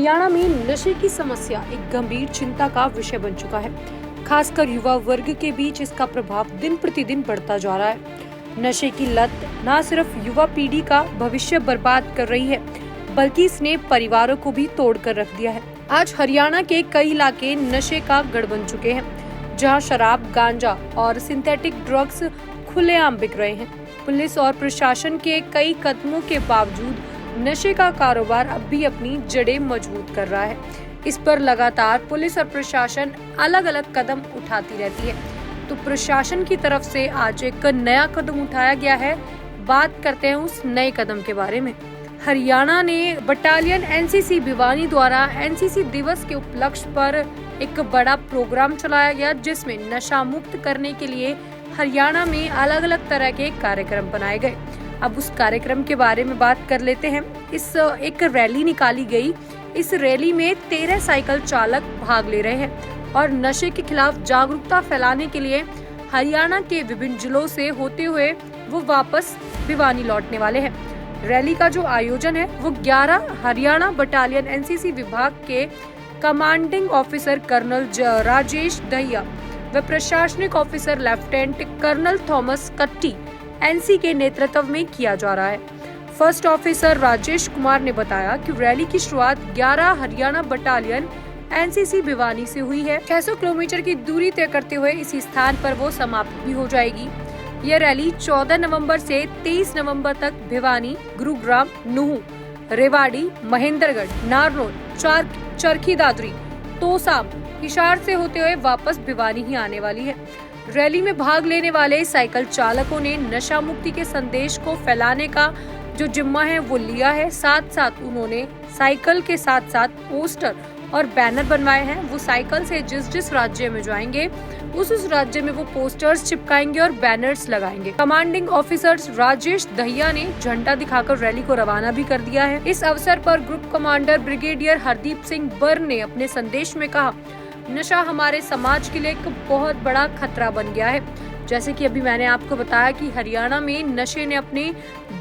हरियाणा में नशे की समस्या एक गंभीर चिंता का विषय बन चुका है। खासकर युवा वर्ग के बीच इसका प्रभाव दिन प्रतिदिन बढ़ता जा रहा है। नशे की लत न सिर्फ युवा पीढ़ी का भविष्य बर्बाद कर रही है, बल्कि इसने परिवारों को भी तोड़ कर रख दिया है। आज हरियाणा के कई इलाके नशे का गढ़ बन चुके हैं, जहां शराब, गांजा और सिंथेटिक ड्रग्स खुलेआम बिक रहे हैं। पुलिस और प्रशासन के कई कदमों के बावजूद नशे का कारोबार अब भी अपनी जड़ें मजबूत कर रहा है। इस पर लगातार पुलिस और प्रशासन अलग अलग कदम उठाती रहती है। तो प्रशासन की तरफ से आज एक नया कदम उठाया गया है। बात करते हैं उस नए कदम के बारे में। हरियाणा ने बटालियन एनसीसी भिवानी द्वारा एनसीसी दिवस के उपलक्ष्य पर एक बड़ा प्रोग्राम चलाया गया, जिसमें नशा मुक्त करने के लिए हरियाणा में अलग अलग तरह के कार्यक्रम बनाए गए। अब उस कार्यक्रम के बारे में बात कर लेते हैं। एक रैली निकाली गई। इस रैली में 13 साइकिल चालक भाग ले रहे हैं और नशे के खिलाफ जागरूकता फैलाने के लिए हरियाणा के विभिन्न जिलों से होते हुए वो वापस भिवानी लौटने वाले हैं। रैली का जो आयोजन है वो 11 हरियाणा बटालियन एनसीसी विभाग के commanding officer colonel Rajesh Dahiya व प्रशासनिक officer lieutenant colonel Thomas Katti NC के नेतृत्व में किया जा रहा है। फर्स्ट ऑफिसर राजेश कुमार ने बताया कि रैली की शुरुआत 11 हरियाणा बटालियन एनसीसी भिवानी से हुई है। 600 किलोमीटर की दूरी तय करते हुए इसी स्थान पर वो समाप्त भी हो जाएगी। यह रैली 14 नवंबर से 23 नवंबर तक भिवानी, गुरुग्राम, नूहू, रेवाड़ी, महेंद्रगढ़, नारनौल, चरखी दादरी, तोसाम, हिसार से होते हुए वापस भिवानी ही आने वाली है। रैली में भाग लेने वाले साइकिल चालकों ने नशा मुक्ति के संदेश को फैलाने का जो जिम्मा है वो लिया है। साथ साथ उन्होंने साइकिल के साथ साथ पोस्टर और बैनर बनवाए हैं। वो साइकिल से जिस राज्य में जाएंगे उस राज्य में वो पोस्टर्स चिपकाएंगे और बैनर्स लगाएंगे। कमांडिंग ऑफिसर राजेश दहिया ने झंडा दिखाकर रैली को रवाना भी कर दिया है। इस अवसर पर group commander brigadier Hardeep Singh बर ने अपने संदेश में कहा, नशा हमारे समाज के लिए एक बहुत बड़ा खतरा बन गया है। जैसे कि अभी मैंने आपको बताया कि हरियाणा में नशे ने अपनी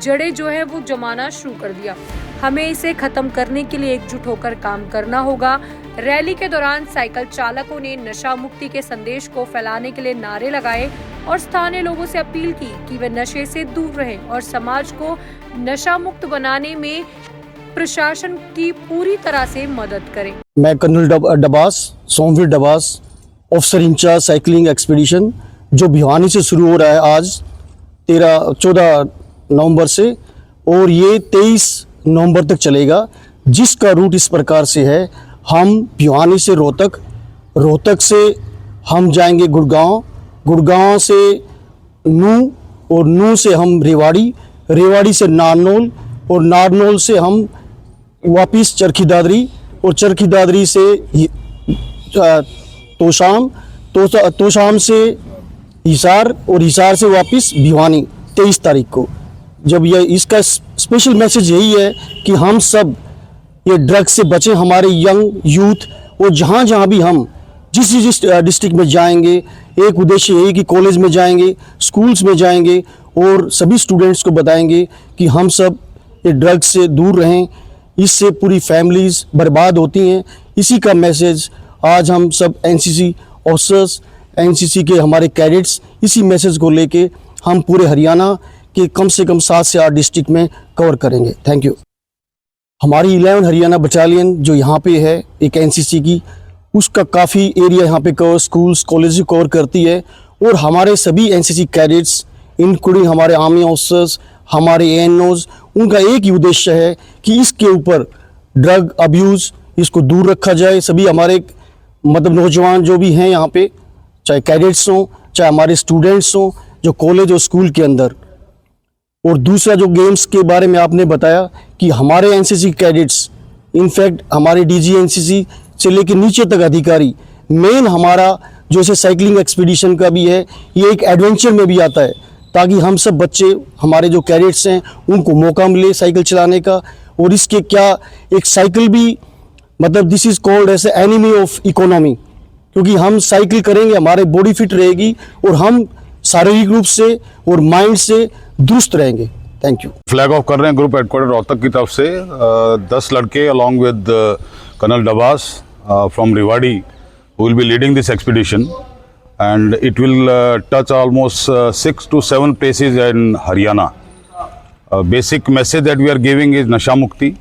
जड़ें जो है वो जमाना शुरू कर दिया। हमें इसे खत्म करने के लिए एकजुट होकर काम करना होगा। रैली के दौरान साइकिल चालकों ने नशा मुक्ति के संदेश को फैलाने के लिए नारे लगाए और स्थानीय लोगों से अपील की कि वे नशे से दूर रहें और समाज को नशा मुक्त बनाने में प्रशासन की पूरी तरह से मदद करें। मैं colonel Dabas, Somvir Dabas, officer incharge cycling expedition, जो भिवानी से शुरू हो रहा है आज 14 नवंबर से और ये 23 नवंबर तक चलेगा। जिसका रूट इस प्रकार से है, हम भिवानी से रोहतक से हम जाएंगे गुड़गांव से नूह और नूह से हम रेवाड़ी से नारनौल और नारनौल से हम वापिस चरखी दादरी और चरखी दादरी से तोशाम से हिसार और हिसार से वापस भिवानी 23 तारीख को। जब इसका स्पेशल मैसेज यही है कि हम सब ये ड्रग्स से बचें। हमारे यंग यूथ और जहाँ भी हम जिस डिस्ट्रिक्ट में जाएंगे, एक उद्देश्य यही कि कॉलेज में जाएंगे, स्कूल्स में जाएंगे और सभी स्टूडेंट्स को बताएंगे कि हम सब ये ड्रग्स से दूर रहें। इससे पूरी फैमिलीज बर्बाद होती हैं। इसी का मैसेज आज हम सब एनसीसी ऑफिसर्स, एनसीसी के हमारे कैडेट्स, इसी मैसेज को लेके हम पूरे हरियाणा के कम से कम 7 से 8 डिस्ट्रिक्ट में कवर करेंगे। Thank you. हमारी 11 हरियाणा बटालियन जो यहाँ पे है एक एनसीसी की, उसका काफ़ी एरिया यहाँ पे कवर, स्कूल्स, कॉलेज कवर करती है। और हमारे सभी एनसीसी कैडेट्स इंक्लूडिंग हमारे आर्मी ऑफिसर्स, हमारे एएनओज, उनका एक ही उद्देश्य है कि इसके ऊपर ड्रग अब्यूज़ इसको दूर रखा जाए। सभी हमारे नौजवान जो भी हैं यहाँ पे, चाहे कैडेट्स हों, चाहे हमारे स्टूडेंट्स हों जो कॉलेज और स्कूल के अंदर। और दूसरा जो गेम्स के बारे में आपने बताया कि हमारे एनसीसी कैडेट्स, इनफैक्ट हमारे डीजी एनसीसी से लेकर नीचे तक अधिकारी, मेन हमारा जो इसे साइकिलिंग एक्सपीडिशन का भी है, ये एक एडवेंचर में भी आता है ताकि हम सब बच्चे, हमारे जो कैडेट्स हैं, उनको मौका मिले साइकिल चलाने का। और इसके क्या एक साइकिल भी this is called as enemy of economy, क्योंकि हम साइकिल करेंगे हमारी बॉडी फिट रहेगी और हम शारीरिक रूप से और माइंड से दुरुस्त रहेंगे। Thank you. फ्लैग ऑफ कर रहे हैं ग्रुप हेडक्वार्टर रोहतक की तरफ से 10 लड़के along with Colonel Dabas from Rewari, who will be leading this expedition, and it will touch almost 6 to 7 places in Haryana. Basic message that we are giving is Nasha Mukti,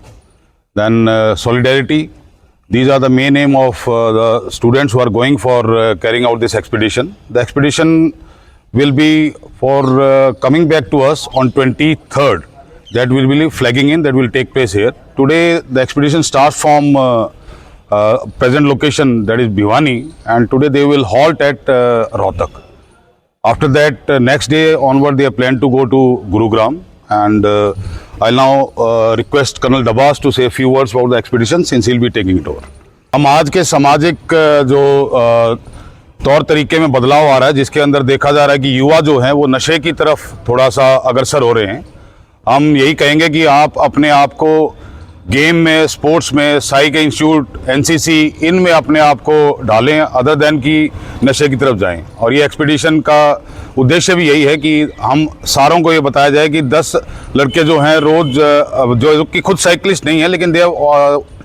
then solidarity. These are the main aim of the students who are going for carrying out this expedition. The expedition will be for coming back to us on 23rd. That will be flagging in, that will take place here. Today the expedition starts from present location, that is Bhiwani, and today they will halt at Rohtak. After that, next day onward they are planned to go to Gurugram, and I'll now request Colonel Dabas to say a few words about the expedition since he'll be taking it over. हम आज के सामाजिक जो तौर तरीके में बदलाव आ रहा है, जिसके अंदर देखा जा रहा है कि युवा जो हैं वो नशे की तरफ थोड़ा सा अग्रसर हो रहे हैं। हम यही कहेंगे कि आप अपने आप को गेम में, स्पोर्ट्स में, साई के इंस्टीट्यूट, एनसीसी, इनमें अपने आप को डालें अदर देन कि नशे की तरफ जाएं। और ये एक्सपीडिशन का उद्देश्य भी यही है कि हम सारों को ये बताया जाए कि 10 लड़के जो हैं रोज़ जो कि खुद साइकिलिस्ट नहीं है लेकिन दे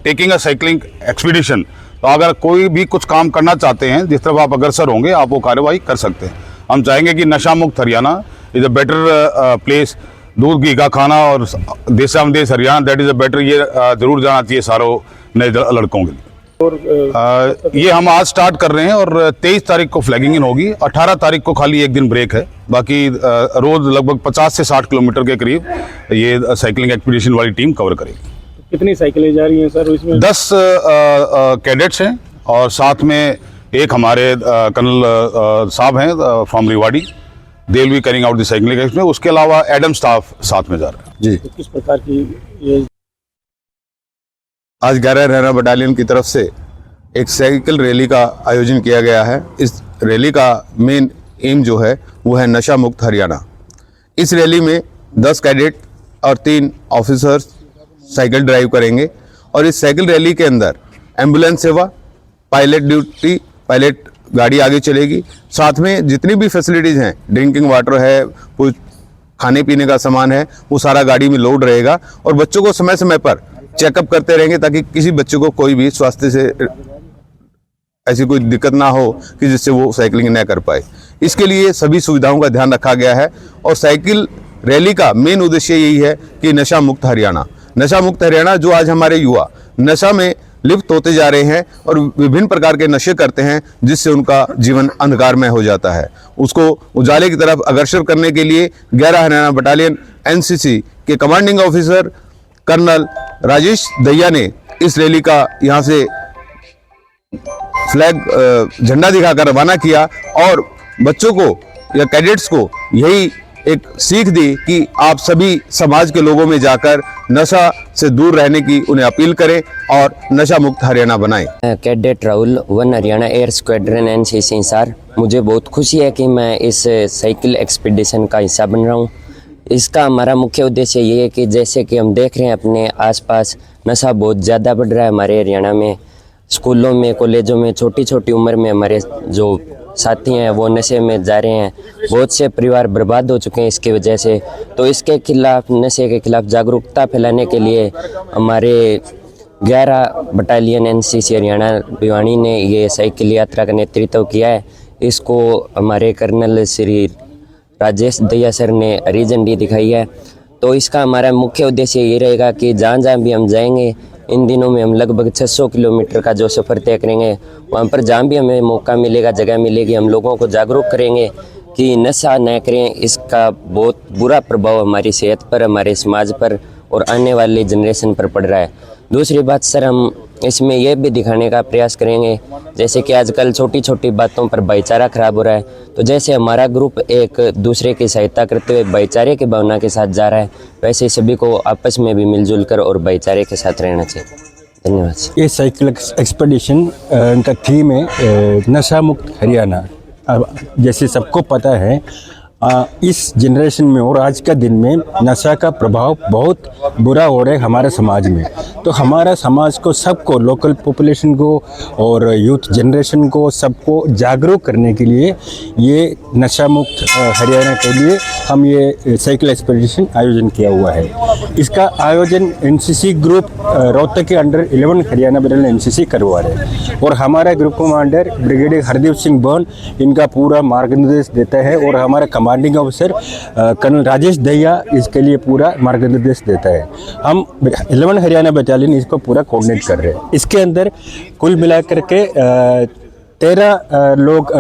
टेकिंग अ साइकिलिंग एक्सपीडिशन, तो अगर कोई भी कुछ काम करना चाहते हैं जिस तरफ आप अग्रसर होंगे आप वो कार्यवाही कर सकते हैं। हम चाहेंगे कि नशा मुक्त Haryana is a better place. दूध घी का खाना और देशम देश Haryana, that is a better, ये जरूर जाना चाहिए सारों नए लड़कों के लिए। ये हम आज स्टार्ट कर रहे हैं और 23 तारीख को फ्लैगिंग इन होगी। 18 तारीख को खाली एक दिन ब्रेक है, बाकी रोज लगभग 50 से 60 किलोमीटर के करीब ये साइकिलिंग एक्सपीडिशन वाली टीम कवर करेगी। कितनी साइकिलें जा रही हैं सर इसमें? 10 कैडेट्स हैं और साथ में एक हमारे कर्नल साहब हैं from Rewari, they will be carrying out the cycling expedition. उसके अलावा एडम स्टाफ साथ में जा रहे हैं जी। तो किस प्रकार की ये आज 11 हरियाणा बटालियन की तरफ से एक साइकिल रैली का आयोजन किया गया है। इस रैली का मेन एम जो है वो है नशा मुक्त हरियाणा। इस रैली में 10 कैडेट और 3 ऑफिसर्स साइकिल ड्राइव करेंगे और इस साइकिल रैली के अंदर एम्बुलेंस सेवा, पायलट ड्यूटी, पायलट गाड़ी आगे चलेगी। साथ में जितनी भी फैसिलिटीज़ हैं, ड्रिंकिंग वाटर है, कुछ खाने पीने का सामान है, वो सारा गाड़ी में लोड रहेगा और बच्चों को समय समय पर चेकअप करते रहेंगे ताकि किसी बच्चे को कोई भी स्वास्थ्य से ऐसी कोई दिक्कत ना हो कि जिससे वो साइकिलिंग न कर पाए। इसके लिए सभी सुविधाओं का ध्यान रखा गया है और साइकिल रैली का मेन उद्देश्य यही है कि नशा मुक्त हरियाणा। नशा मुक्त हरियाणा जो आज हमारे युवा नशा में लिप्त होते जा रहे हैं और विभिन्न प्रकार के नशे करते हैं जिससे उनका जीवन अंधकारमय हो जाता है, उसको उजाले की तरफ अग्रसर करने के लिए 11 हरियाणा बटालियन एनसीसी के commanding officer colonel Rajesh Dahiya ने इस रैली का यहाँ से फ्लैग झंडा दिखाकर रवाना किया और बच्चों को या कैडेट्स को यही एक सीख दी कि आप सभी समाज के लोगों में जाकर नशा से दूर रहने की उन्हें अपील करें और नशा मुक्त हरियाणा बनाएं। Cadet Rahul 1 Haryana air squadron NCC Hisar. मुझे बहुत खुशी है कि मैं इस साइकिल एक्सपीडिशन का हिस्सा बन रहा हूँ। इसका हमारा मुख्य उद्देश्य ये है कि जैसे कि हम देख रहे हैं अपने आसपास नशा बहुत ज़्यादा बढ़ रहा है हमारे हरियाणा में। स्कूलों में, कॉलेजों में छोटी छोटी उम्र में हमारे जो साथी हैं वो नशे में जा रहे हैं। बहुत से परिवार बर्बाद हो चुके हैं इसकी वजह से। तो इसके खिलाफ, नशे के खिलाफ जागरूकता फैलाने के लिए हमारे 11 बटालियन एनसीसी हरियाणा भिवानी ने ये साइकिल यात्रा का नेतृत्व किया है। इसको हमारे कर्नल श्री राजेश दहिया सर ने हरी झंडी दिखाई है। तो इसका हमारा मुख्य उद्देश्य ये रहेगा कि जहाँ जहाँ भी हम जाएंगे, इन दिनों में हम लगभग 600 किलोमीटर का जो सफ़र तय करेंगे, वहाँ पर जहाँ भी हमें मौका मिलेगा, जगह मिलेगी, हम लोगों को जागरूक करेंगे कि नशा न करें। इसका बहुत बुरा प्रभाव हमारी सेहत पर, हमारे समाज पर और आने वाली जनरेशन पर पड़ रहा है। दूसरी बात सर, हम इसमें यह भी दिखाने का प्रयास करेंगे जैसे कि आजकल छोटी छोटी बातों पर भाईचारा खराब हो रहा है, तो जैसे हमारा ग्रुप एक दूसरे की सहायता करते हुए भाईचारे की भावना के साथ जा रहा है, वैसे सभी को आपस में भी मिलजुल कर और भाईचारे के साथ रहना चाहिए। धन्यवाद। ये साइकिल एक्सपीडिशन का थीम है नशा मुक्त हरियाणा। अब जैसे सबको पता है इस जनरेशन में और आज का दिन में नशा का प्रभाव बहुत बुरा हो रहा है हमारे समाज में। तो हमारा समाज को सबको, लोकल पॉपुलेशन को और यूथ जनरेशन को सबको जागरूक करने के लिए ये नशा मुक्त हरियाणा के लिए हम ये साइकिल एक्सपीडिशन आयोजन किया हुआ है। इसका आयोजन एनसीसी ग्रुप रोहतक के अंडर 11 हरियाणा बटालियन एनसीसी करवा रहे हैं और हमारा group commander brigadier Hardeep Singh बर्न इनका पूरा मार्गनिर्देश देता है और हमारा commanding officer colonel Rajesh Dahiya इसके लिए पूरा मार्गनिर्देश देता है। हम 11 हरियाणा बटालियन इसको पूरा कोऑर्डिनेट कर रहे हैं। इसके अंदर कुल मिलाकर के 13 लोग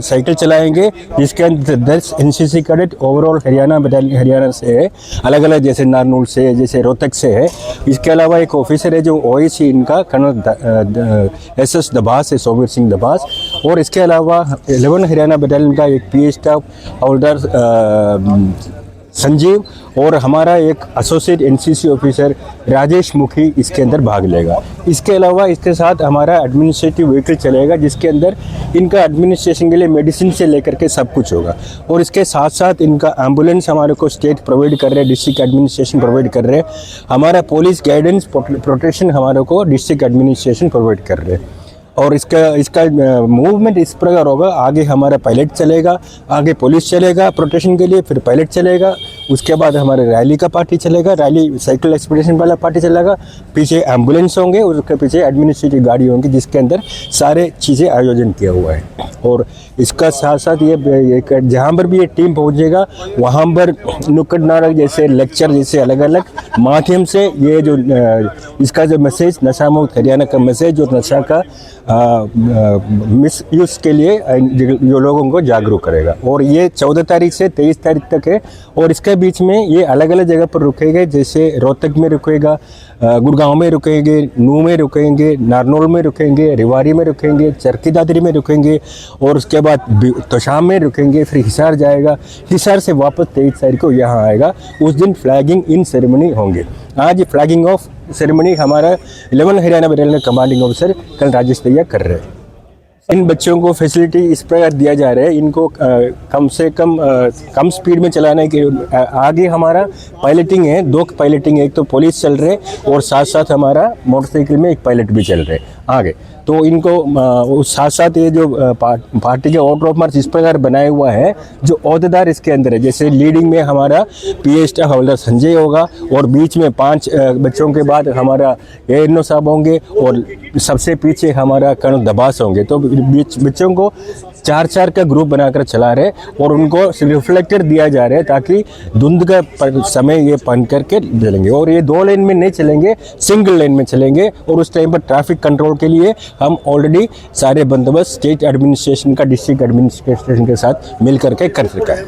साइकिल चलाएंगे, जिसके अंदर 10 NCC cadet overall Haryana battalion Haryana से है, अलग अलग जैसे नारनूल से, जैसे रोहतक से है। इसके अलावा एक ऑफिसर है जो ओएसी इनका कर्नल एसएस दबास है, सोबीर सिंह दबास। और इसके अलावा 11 हरियाणा बटालियन का एक पीए स्टाफ हवलदार संजीव और हमारा एक एसोसिएट एनसीसी ऑफिसर राजेश मुखी इसके अंदर भाग लेगा। इसके अलावा इसके साथ हमारा एडमिनिस्ट्रेटिव व्हीकल चलेगा, जिसके अंदर इनका एडमिनिस्ट्रेशन के लिए मेडिसिन से लेकर के सब कुछ होगा। और इसके साथ साथ इनका एम्बुलेंस हमारे को स्टेट प्रोवाइड कर रहे हैं, डिस्ट्रिक्ट एडमिनिस्ट्रेशन प्रोवाइड कर रहे हैं। हमारा पुलिस गाइडेंस प्रोटेक्शन हमारे को डिस्ट्रिक्ट एडमिनिस्ट्रेशन प्रोवाइड कर रहे हैं। और इसका मूवमेंट इस प्रकार होगा, आगे हमारा पायलट चलेगा, आगे पुलिस चलेगा प्रोटेक्शन के लिए, फिर पायलट चलेगा, उसके बाद हमारे रैली का पार्टी चलेगा, रैली साइकिल एक्सपीडिशन वाला पार्टी चलेगा, पीछे एम्बुलेंस होंगे, उसके पीछे एडमिनिस्ट्रेटिव गाड़ी होंगी, जिसके अंदर सारे चीज़ें आयोजन किया हुआ है। और इसका साथ साथ ये जहाँ पर भी ये टीम पहुँचेगा वहाँ पर नुक्कड़ नाटक जैसे लेक्चर जैसे अलग अलग माध्यम से ये जो इसका जो मैसेज नशा मुक्त हरियाणा का मैसेज और नशा का मिस यूज़ के लिए जो लोगों को जागरूक करेगा। और ये 14 तारीख से 23 तारीख तक है। और इसके बीच में ये अलग अलग जगह पर रुकेंगे, जैसे रोहतक में रुकेगा, गुड़गांव में रुकेंगे, नूह में रुकेंगे, नारनौल में रुकेंगे, रेवाड़ी में रुकेंगे, चरखी दादरी में रुकेंगे और उसके बाद तोशाम में रुकेंगे, फिर हिसार जाएगा, हिसार से वापस 23 तारीख को यहाँ आएगा। उस दिन फ्लैगिंग इन सेरेमनी होंगे। आज फ्लैगिंग ऑफ सेरेमनी हमारा 11 Haryana battalion commanding officer colonel Rajesh Dahiya कर रहे हैं। इन बच्चों को फैसिलिटी इस प्रकार दिया जा रहा है, इनको कम से कम स्पीड में चलाने के आगे हमारा पायलटिंग है, 2 पायलटिंग है, एक तो पुलिस चल रहे और साथ साथ हमारा मोटरसाइकिल में एक पायलट भी चल रहे आगे। तो इनको साथ साथ ये जो पार्टी के ऑर्डर ऑफ मार्च इस प्रकार बनाया हुआ है, जो अहदेदार इसके अंदर है, जैसे लीडिंग में हमारा पीए स्टाफ हवलदार संजय होगा और बीच में 5 बच्चों के बाद हमारा एएनओ साहब होंगे और सबसे पीछे हमारा कर्नल दबास होंगे। तो बच्चों को 4-4 का ग्रुप बनाकर चला रहे और उनको रिफ्लेक्टर दिया जा रहा है ताकि धुंध का समय ये पहन करके चलेंगे। और ये 2 लेन में नहीं चलेंगे, सिंगल लेन में चलेंगे। और उस टाइम पर ट्रैफिक कंट्रोल के लिए हम ऑलरेडी सारे बंदोबस्त स्टेट एडमिनिस्ट्रेशन का डिस्ट्रिक्ट एडमिनिस्ट्रेशन के साथ मिल करके कर चुका है।